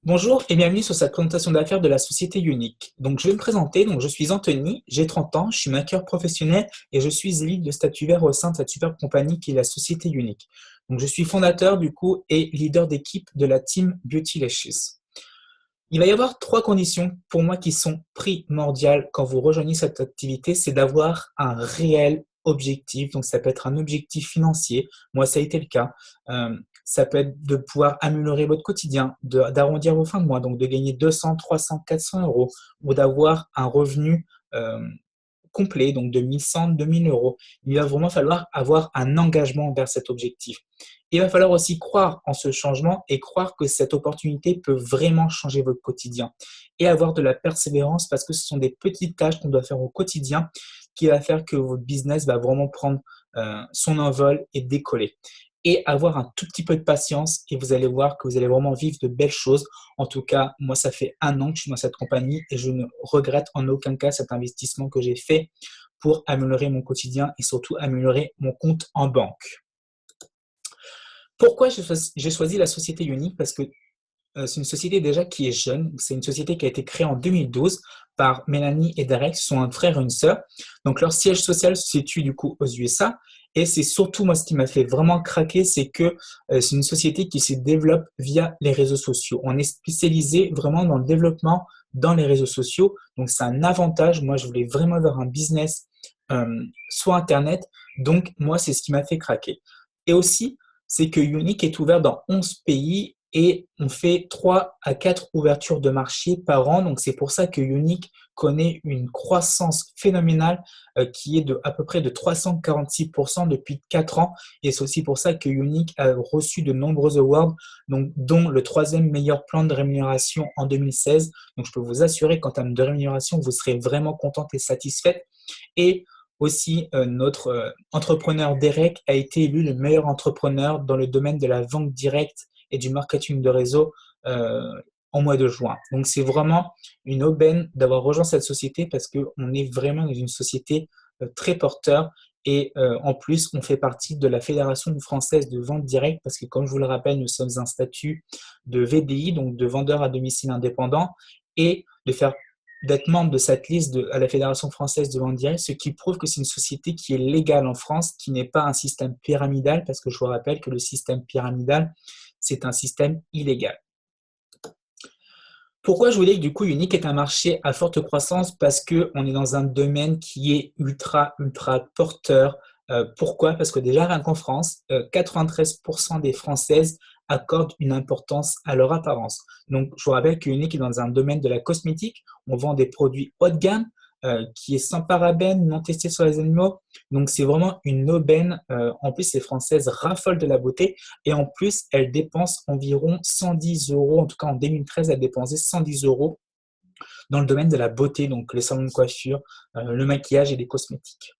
Bonjour et bienvenue sur cette présentation d'affaires de la société Unique. Donc, je vais me présenter. Donc, je suis Anthony, j'ai 30 ans, je suis maquilleur professionnel et je suis lead de statut vert au sein de cette superbe compagnie qui est la société Unique. Donc, je suis fondateur du coup et leader d'équipe de la team Beautylicious. Il va y avoir trois conditions pour moi qui sont primordiales quand vous rejoignez cette activité, c'est d'avoir un réel objectif. Donc, ça peut être un objectif financier. Moi, ça a été le cas. Ça peut être de pouvoir améliorer votre quotidien, d'arrondir vos fins de mois, donc de gagner 200, 300, 400 euros ou d'avoir un revenu euh, complet, donc de 1100, 2000 euros. Il va vraiment falloir avoir un engagement vers cet objectif. Il va falloir aussi croire en ce changement et croire que cette opportunité peut vraiment changer votre quotidien et avoir de la persévérance parce que ce sont des petites tâches qu'on doit faire au quotidien qui va faire que votre business va vraiment prendre son envol et décoller. Et avoir un tout petit peu de patience et vous allez voir que vous allez vraiment vivre de belles choses. En tout cas, moi, ça fait 1 an que je suis dans cette compagnie et je ne regrette en aucun cas cet investissement que j'ai fait pour améliorer mon quotidien et surtout améliorer mon compte en banque. Pourquoi j'ai choisi la société Unique? Parce que c'est une société déjà qui est jeune. C'est une société qui a été créée en 2012 par Mélanie et Derek, qui sont un frère et une sœur. Donc leur siège social se situe du coup aux USA. Et c'est surtout moi ce qui m'a fait vraiment craquer, c'est que c'est une société qui se développe via les réseaux sociaux. On est spécialisé vraiment dans le développement dans les réseaux sociaux. Donc c'est un avantage. Moi, je voulais vraiment avoir un business sur Internet. Donc moi, c'est ce qui m'a fait craquer. Et aussi, c'est que Unique est ouvert dans 11 pays et on fait 3 à 4 ouvertures de marché par an. Donc, c'est pour ça que Unique connaît une croissance phénoménale qui est de à peu près de 346% depuis 4 ans. Et c'est aussi pour ça que Unique a reçu de nombreux awards, donc, dont le troisième meilleur plan de rémunération en 2016. Donc, je peux vous assurer qu'en termes de rémunération, vous serez vraiment contente et satisfaite. Et aussi, notre entrepreneur Derek a été élu le meilleur entrepreneur dans le domaine de la vente directe et du marketing de réseau euh, en mois de juin. Donc, c'est vraiment une aubaine d'avoir rejoint cette société parce qu'on est vraiment dans une société très porteur et en plus, on fait partie de la Fédération française de vente directe parce que, comme je vous le rappelle, nous sommes un statut de VDI, donc de vendeur à domicile indépendant, et de faire d'être membre de cette liste à la Fédération française de vente directe, ce qui prouve que c'est une société qui est légale en France, qui n'est pas un système pyramidal, parce que je vous rappelle que le système pyramidal, c'est un système illégal. Pourquoi je vous dis que du coup Unique est un marché à forte croissance? Parce qu'on est dans un domaine qui est ultra, ultra porteur. Pourquoi? Parce que déjà, rien qu'en France, 93% des Françaises accordent une importance à leur apparence. Donc, je vous rappelle que Unique est dans un domaine de la cosmétique. On vend des produits haut de gamme qui est sans parabènes, non testé sur les animaux. Donc, c'est vraiment une aubaine. En plus, les Françaises raffolent de la beauté et en plus, elles dépensent environ 110 euros. En tout cas, en 2013, elles dépensaient 110 euros dans le domaine de la beauté, donc les salons de coiffure, le maquillage et les cosmétiques.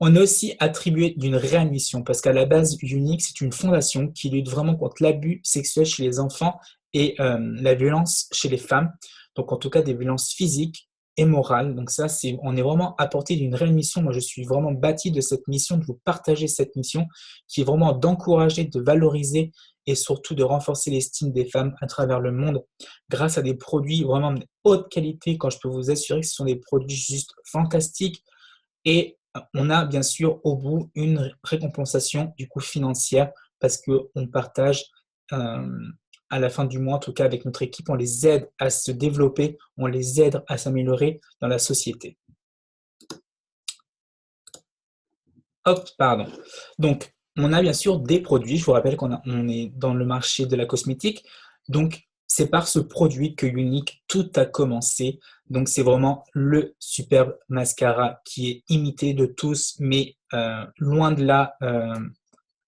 On est aussi attribué d'une réelle mission parce qu'à la base, Unique, c'est une fondation qui lutte vraiment contre l'abus sexuel chez les enfants et la violence chez les femmes. Donc, en tout cas, des violences physiques et morales. Donc, ça, on est vraiment à portée d'une réelle mission. Moi, je suis vraiment bâti de cette mission, de vous partager cette mission qui est vraiment d'encourager, de valoriser et surtout de renforcer l'estime des femmes à travers le monde grâce à des produits vraiment de haute qualité. Quand je peux vous assurer que ce sont des produits juste fantastiques et on a bien sûr au bout une récompensation du coup financière parce qu'on partage euh, à la fin du mois, en tout cas avec notre équipe, on les aide à se développer, on les aide à s'améliorer dans la société. Hop, pardon. Donc, on a bien sûr des produits. Je vous rappelle on est dans le marché de la cosmétique. Donc, c'est par ce produit que Unique tout a commencé. Donc, c'est vraiment le superbe mascara qui est imité de tous, mais loin de là,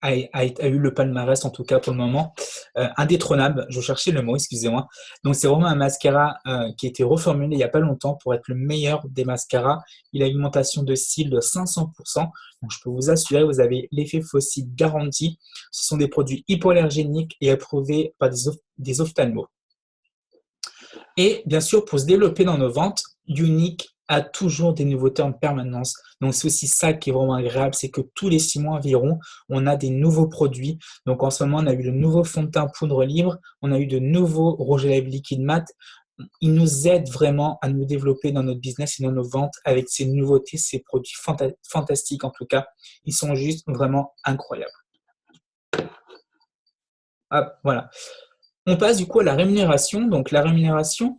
a eu le palmarès, en tout cas pour le moment, indétrônable. Je cherchais le mot, excusez-moi. Donc, c'est vraiment un mascara qui a été reformulé il n'y a pas longtemps pour être le meilleur des mascaras. Il a une augmentation de cils de 500%. Donc, je peux vous assurer, vous avez l'effet fossile garanti. Ce sont des produits hypoallergéniques et approuvés par des ophtalmos. Et bien sûr, pour se développer dans nos ventes, Unique a toujours des nouveautés en permanence. Donc, c'est aussi ça qui est vraiment agréable, c'est que tous les 6 mois environ, on a des nouveaux produits. Donc, en ce moment, on a eu le nouveau fond de teint poudre libre, on a eu de nouveaux rouges à lèvres liquide mat. Ils nous aident vraiment à nous développer dans notre business et dans nos ventes avec ces nouveautés, ces produits fantastiques en tout cas. Ils sont juste vraiment incroyables. Ah, voilà. On passe du coup à la rémunération. Donc, la rémunération,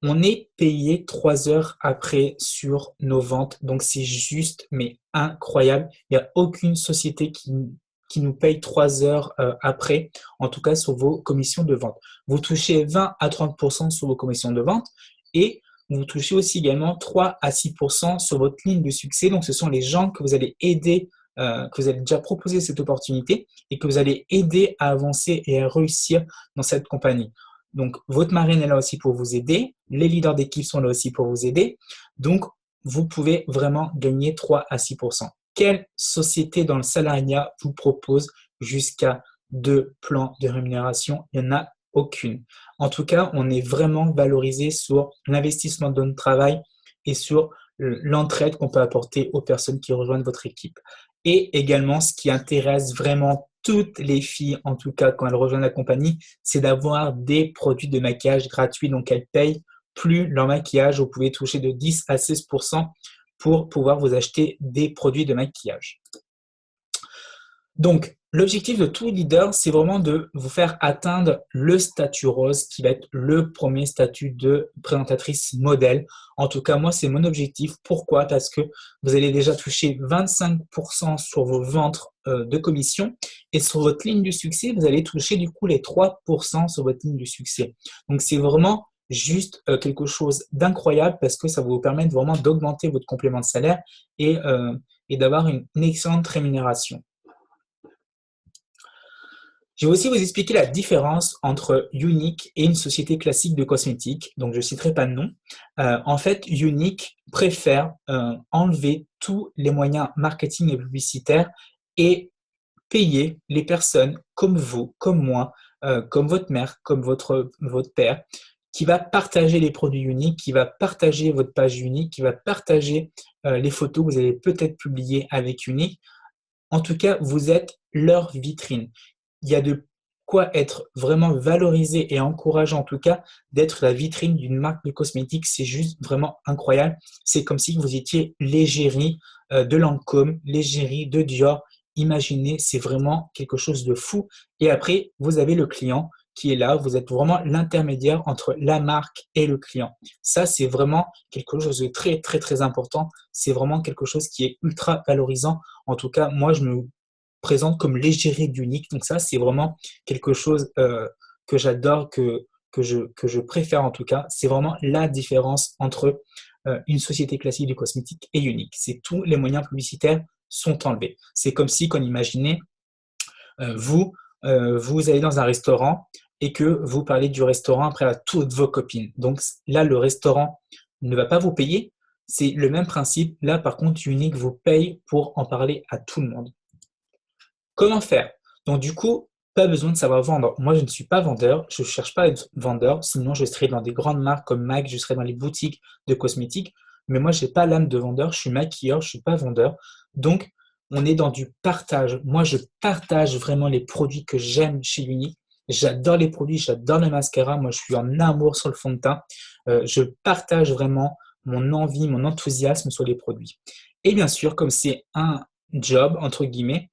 on est payé 3 heures après sur nos ventes. Donc, c'est juste, mais incroyable. Il n'y a aucune société qui nous paye 3 heures après, en tout cas sur vos commissions de vente. Vous touchez 20 à 30% sur vos commissions de vente et vous touchez aussi également 3 à 6% sur votre ligne de succès. Donc, ce sont les gens que vous allez aider, que vous allez déjà proposer cette opportunité et que vous allez aider à avancer et à réussir dans cette compagnie. Donc, votre marraine est là aussi pour vous aider. Les leaders d'équipe sont là aussi pour vous aider. Donc, vous pouvez vraiment gagner 3 à 6%. Quelle société dans le salariat vous propose jusqu'à 2 plans de rémunération? Il n'y en a aucune. En tout cas, on est vraiment valorisé sur l'investissement de notre travail et sur l'entraide qu'on peut apporter aux personnes qui rejoignent votre équipe. Et également, ce qui intéresse vraiment toutes les filles, en tout cas quand elles rejoignent la compagnie, c'est d'avoir des produits de maquillage gratuits. Donc, elles payent plus leur maquillage. Vous pouvez toucher de 10 à 16% pour pouvoir vous acheter des produits de maquillage. Donc, l'objectif de tout leader, c'est vraiment de vous faire atteindre le statut rose qui va être le premier statut de présentatrice modèle. En tout cas, moi, c'est mon objectif. Pourquoi? Parce que vous allez déjà toucher 25% sur vos ventes de commission et sur votre ligne du succès, vous allez toucher du coup les 3% sur votre ligne du succès. Donc, c'est vraiment juste quelque chose d'incroyable parce que ça va vous permettre vraiment d'augmenter votre complément de salaire et d'avoir une excellente rémunération. Je vais aussi vous expliquer la différence entre Unique et une société classique de cosmétiques. Donc, je ne citerai pas de nom. En fait, Unique préfère enlever tous les moyens marketing et publicitaires et payer les personnes comme vous, comme moi, comme votre mère, comme votre père, qui va partager les produits Unique, qui va partager votre page Unique, qui va partager les photos que vous allez peut-être publier avec Unique. En tout cas, vous êtes leur vitrine. Il y a de quoi être vraiment valorisé et encouragé en tout cas d'être la vitrine d'une marque de cosmétiques. C'est juste vraiment incroyable. C'est comme si vous étiez l'égérie de Lancôme, l'égérie de Dior. Imaginez, c'est vraiment quelque chose de fou. Et après, vous avez le client qui est là. Vous êtes vraiment l'intermédiaire entre la marque et le client. Ça, c'est vraiment quelque chose de très, très, très important. C'est vraiment quelque chose qui est ultra valorisant. En tout cas, moi, je me présente comme l'égérie d'Unique. Donc ça, c'est vraiment quelque chose que j'adore, que je préfère en tout cas. C'est vraiment la différence entre une société classique du cosmétique et Unique. C'est tous les moyens publicitaires sont enlevés. C'est comme si, qu'on imaginait, vous allez dans un restaurant et que vous parlez du restaurant après à toutes vos copines. Donc là, le restaurant ne va pas vous payer. C'est le même principe. Là, par contre, Unique vous paye pour en parler à tout le monde. Comment faire? Donc, du coup, pas besoin de savoir vendre. Moi, je ne suis pas vendeur. Je ne cherche pas à être vendeur. Sinon, je serais dans des grandes marques comme MAC. Je serais dans les boutiques de cosmétiques. Mais moi, je n'ai pas l'âme de vendeur. Je suis maquilleur. Je ne suis pas vendeur. Donc, on est dans du partage. Moi, je partage vraiment les produits que j'aime chez Unique. J'adore les produits. J'adore les mascaras. Moi, je suis en amour sur le fond de teint. Je partage vraiment mon envie, mon enthousiasme sur les produits. Et bien sûr, comme c'est un job, entre guillemets,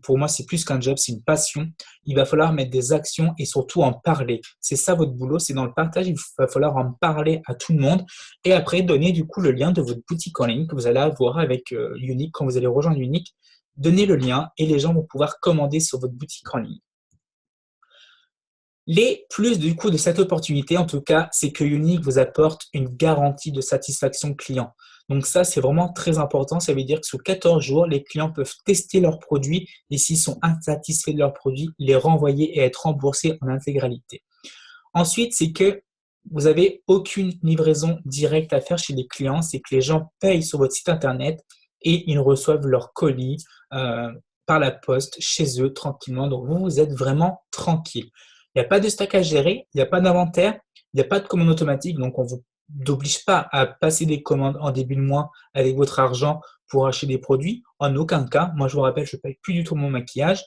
pour moi, c'est plus qu'un job, c'est une passion. Il va falloir mettre des actions et surtout en parler. C'est ça votre boulot, c'est dans le partage. Il va falloir en parler à tout le monde et après donner du coup le lien de votre boutique en ligne que vous allez avoir avec Unique quand vous allez rejoindre Unique. Donnez le lien et les gens vont pouvoir commander sur votre boutique en ligne. Les plus du coup de cette opportunité, en tout cas, c'est que Unique vous apporte une garantie de satisfaction client. Donc ça, c'est vraiment très important. Ça veut dire que sous 14 jours, les clients peuvent tester leurs produits et s'ils sont insatisfaits de leurs produits, les renvoyer et être remboursés en intégralité. Ensuite, c'est que vous n'avez aucune livraison directe à faire chez les clients. C'est que les gens payent sur votre site internet et ils reçoivent leur colis par la poste chez eux tranquillement. Donc vous êtes vraiment tranquille. Il n'y a pas de stock à gérer, il n'y a pas d'inventaire, il n'y a pas de commande automatique. Donc, on vous d'oblige pas à passer des commandes en début de mois avec votre argent pour acheter des produits. En aucun cas. Moi, je vous rappelle, je ne paye plus du tout mon maquillage.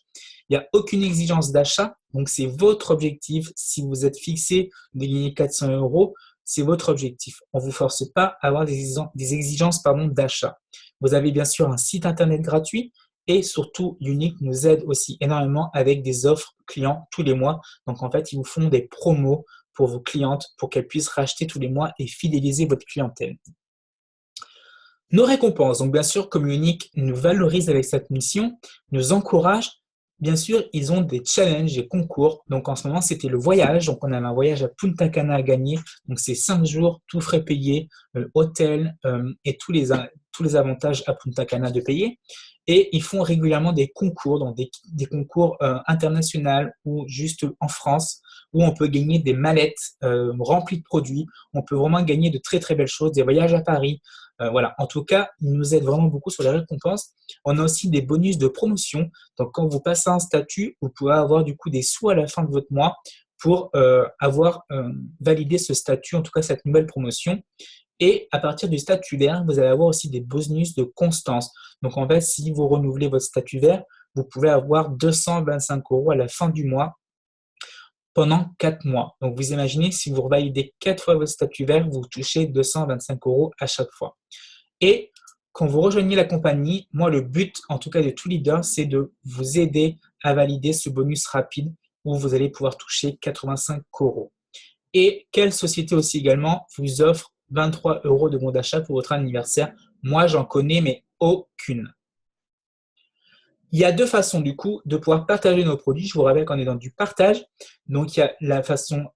Il n'y a aucune exigence d'achat. Donc, c'est votre objectif. Si vous êtes fixé de gagner 400 euros, c'est votre objectif. On ne vous force pas à avoir des exigences d'achat. Vous avez bien sûr un site internet gratuit et surtout, Unique nous aide aussi énormément avec des offres clients tous les mois. Donc, en fait, ils vous font des promos pour vos clientes pour qu'elles puissent racheter tous les mois et fidéliser votre clientèle. Nos récompenses, donc bien sûr, comme Unique nous valorise avec cette mission, nous encourage. Bien sûr, ils ont des challenges et concours. Donc en ce moment, c'était le voyage. Donc on avait un voyage à Punta Cana à gagner. Donc c'est 5 jours, tout frais payé, hôtel et tous les avantages à Punta Cana de payer. Et ils font régulièrement des concours, donc des concours internationaux ou juste en France, où on peut gagner des mallettes remplies de produits. On peut vraiment gagner de très très belles choses, des voyages à Paris. Voilà. En tout cas, ils nous aident vraiment beaucoup sur les récompenses. On a aussi des bonus de promotion. Donc, quand vous passez un statut, vous pouvez avoir du coup des sous à la fin de votre mois pour avoir validé ce statut, en tout cas cette nouvelle promotion. Et à partir du statut vert, vous allez avoir aussi des bonus de constance. Donc, en fait, si vous renouvelez votre statut vert, vous pouvez avoir 225 euros à la fin du mois pendant 4 mois. Donc, vous imaginez, si vous revalidez 4 fois votre statut vert, vous touchez 225 euros à chaque fois. Et quand vous rejoignez la compagnie, moi, le but, en tout cas de tout leader, c'est de vous aider à valider ce bonus rapide où vous allez pouvoir toucher 85 euros. Et quelle société aussi également vous offre 23 euros de bon d'achat pour votre anniversaire? Moi, j'en connais, mais aucune. Il y a deux façons du coup de pouvoir partager nos produits. Je vous rappelle qu'on est dans du partage. Donc il y a la façon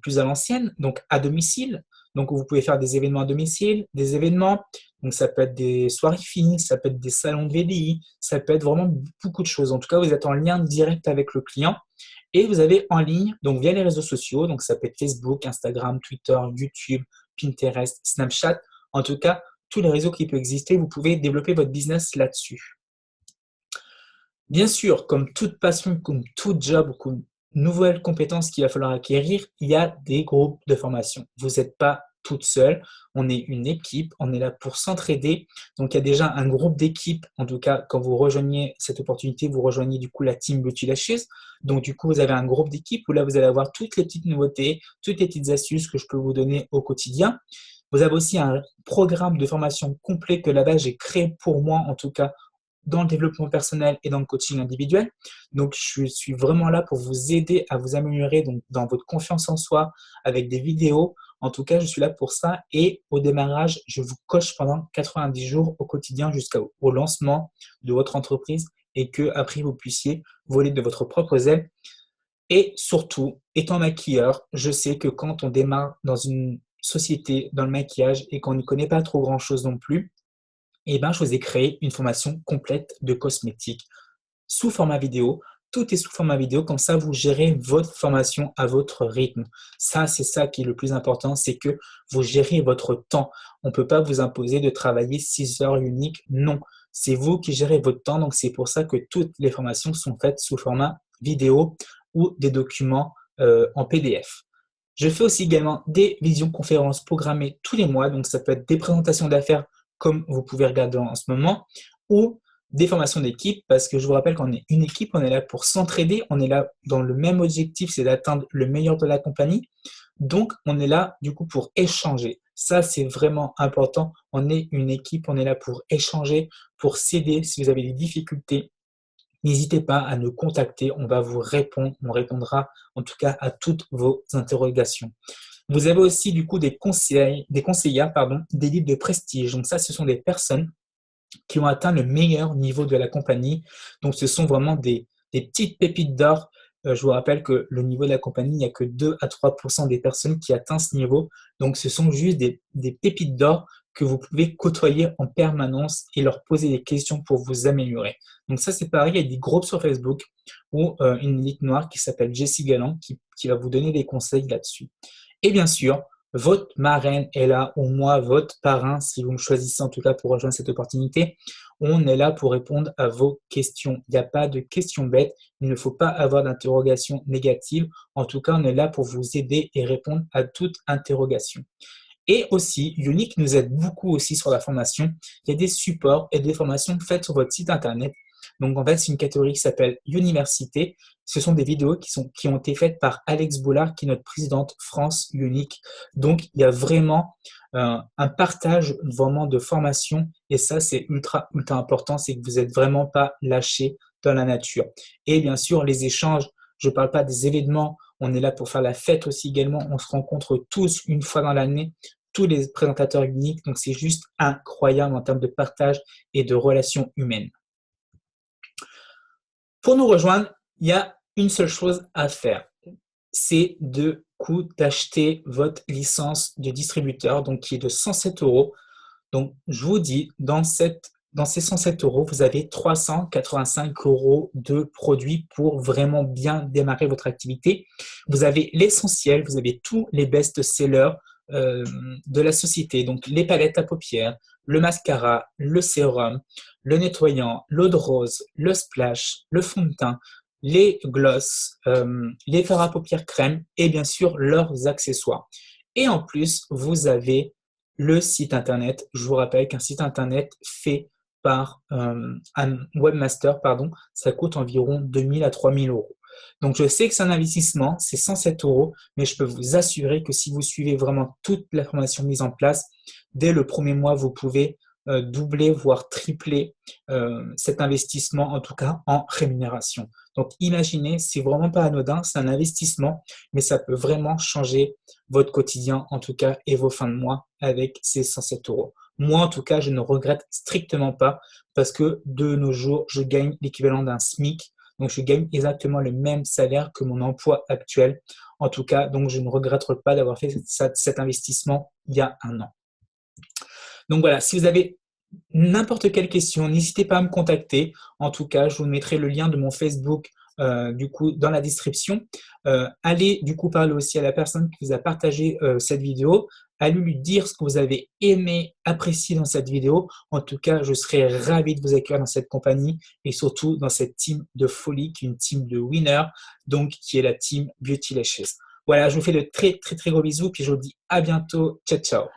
plus à l'ancienne, donc à domicile. Donc vous pouvez faire des événements à domicile, des événements. Donc ça peut être des soirées fines, ça peut être des salons de VDI, ça peut être vraiment beaucoup de choses. En tout cas, vous êtes en lien direct avec le client. Et vous avez en ligne, donc via les réseaux sociaux, donc ça peut être Facebook, Instagram, Twitter, YouTube, Pinterest, Snapchat. En tout cas, tous les réseaux qui peuvent exister, vous pouvez développer votre business là-dessus. Bien sûr, comme toute passion, comme tout job, comme nouvelle compétence qu'il va falloir acquérir, il y a des groupes de formation. Vous n'êtes pas toute seule, on est une équipe, on est là pour s'entraider. Donc il y a déjà un groupe d'équipe, en tout cas quand vous rejoignez cette opportunité, vous rejoignez du coup la team Beauty Lashes. Donc du coup vous avez un groupe d'équipe où là vous allez avoir toutes les petites nouveautés, toutes les petites astuces que je peux vous donner au quotidien. Vous avez aussi un programme de formation complet que là-bas j'ai créé pour moi en tout cas dans le développement personnel et dans le coaching individuel. Donc, je suis vraiment là pour vous aider à vous améliorer donc, dans votre confiance en soi avec des vidéos. En tout cas, je suis là pour ça. Et au démarrage, je vous coach pendant 90 jours au quotidien jusqu'au lancement de votre entreprise et que après vous puissiez voler de votre propre aile. Et surtout, étant maquilleur, je sais que quand on démarre dans une société, dans le maquillage et qu'on ne connaît pas trop grand-chose non plus, eh ben, je vous ai créé une formation complète de cosmétiques sous format vidéo. Tout est sous format vidéo, comme ça vous gérez votre formation à votre rythme. Ça, c'est ça qui est le plus important, c'est que vous gérez votre temps. On ne peut pas vous imposer de travailler 6 heures uniques, non. C'est vous qui gérez votre temps, donc c'est pour ça que toutes les formations sont faites sous format vidéo ou des documents en PDF. Je fais aussi également des visioconférences programmées tous les mois, donc ça peut être des présentations d'affaires comme vous pouvez regarder en ce moment, ou des formations d'équipe, parce que je vous rappelle qu'on est une équipe, on est là pour s'entraider, on est là dans le même objectif, c'est d'atteindre le meilleur de la compagnie. Donc, on est là du coup pour échanger. Ça, c'est vraiment important. On est une équipe, on est là pour échanger, pour s'aider si vous avez des difficultés. N'hésitez pas à nous contacter, on va vous répondre, on répondra en tout cas à toutes vos interrogations. Vous avez aussi du coup des conseillères, des leads de prestige. Donc ça, ce sont des personnes qui ont atteint le meilleur niveau de la compagnie. Donc ce sont vraiment des petites pépites d'or. Je vous rappelle que le niveau de la compagnie, il n'y a que 2 à 3% des personnes qui atteignent ce niveau. Donc ce sont juste des pépites d'or que vous pouvez côtoyer en permanence et leur poser des questions pour vous améliorer. Donc ça, c'est pareil, il y a des groupes sur Facebook ou une élite noire qui s'appelle Jessie Galland qui va vous donner des conseils là-dessus. Et bien sûr, votre marraine est là, ou moi, votre parrain, si vous me choisissez en tout cas pour rejoindre cette opportunité. On est là pour répondre à vos questions. Il n'y a pas de questions bêtes. Il ne faut pas avoir d'interrogation négative. En tout cas, on est là pour vous aider et répondre à toute interrogation. Et aussi, Unique nous aide beaucoup aussi sur la formation. Il y a des supports et des formations faites sur votre site internet. Donc, en fait, c'est une catégorie qui s'appelle Université. Ce sont des vidéos qui ont été faites par Alex Boulard, qui est notre présidente France Unique. Donc, il y a vraiment un partage vraiment de formation et ça, c'est ultra, ultra important. C'est que vous n'êtes vraiment pas lâché dans la nature. Et bien sûr, les échanges, je ne parle pas des événements. On est là pour faire la fête aussi également. On se rencontre tous une fois dans l'année, tous les présentateurs uniques. Donc, c'est juste incroyable en termes de partage et de relations humaines. Pour nous rejoindre, il y a une seule chose à faire. C'est d'acheter votre licence de distributeur, donc qui est de 107 euros. Donc, je vous dis, dans ces 107 euros, vous avez 385 euros de produits pour vraiment bien démarrer votre activité. Vous avez l'essentiel, vous avez tous les best-sellers de la société, donc les palettes à paupières, le mascara, le sérum, le nettoyant, l'eau de rose, le splash, le fond de teint, les gloss, les fards à paupières crème et bien sûr leurs accessoires. Et en plus, vous avez le site internet. Je vous rappelle qu'un site internet fait par un webmaster, ça coûte environ 2000 à 3000 euros. Donc, je sais que c'est un investissement, c'est 107 euros, mais je peux vous assurer que si vous suivez vraiment toute la formation mise en place, dès le premier mois, vous pouvez doubler, voire tripler cet investissement, en tout cas en rémunération. Donc, imaginez, c'est vraiment pas anodin, c'est un investissement, mais ça peut vraiment changer votre quotidien, en tout cas, et vos fins de mois avec ces 107 euros. Moi, en tout cas, je ne regrette strictement pas parce que de nos jours, je gagne l'équivalent d'un SMIC. Donc, je gagne exactement le même salaire que mon emploi actuel. En tout cas, donc, je ne regrette pas d'avoir fait cet investissement il y a un an. Donc voilà, si vous avez n'importe quelle question, n'hésitez pas à me contacter. En tout cas, je vous mettrai le lien de mon Facebook du coup dans la description. Allez du coup parler aussi à la personne qui vous a partagé cette vidéo. Allez lui dire ce que vous avez aimé, apprécié dans cette vidéo. En tout cas, je serai ravi de vous accueillir dans cette compagnie et surtout dans cette team de folie, qui est une team de winners, donc qui est la team Beauty Lashes. Voilà, je vous fais de très très très gros bisous puis je vous dis à bientôt. Ciao ciao.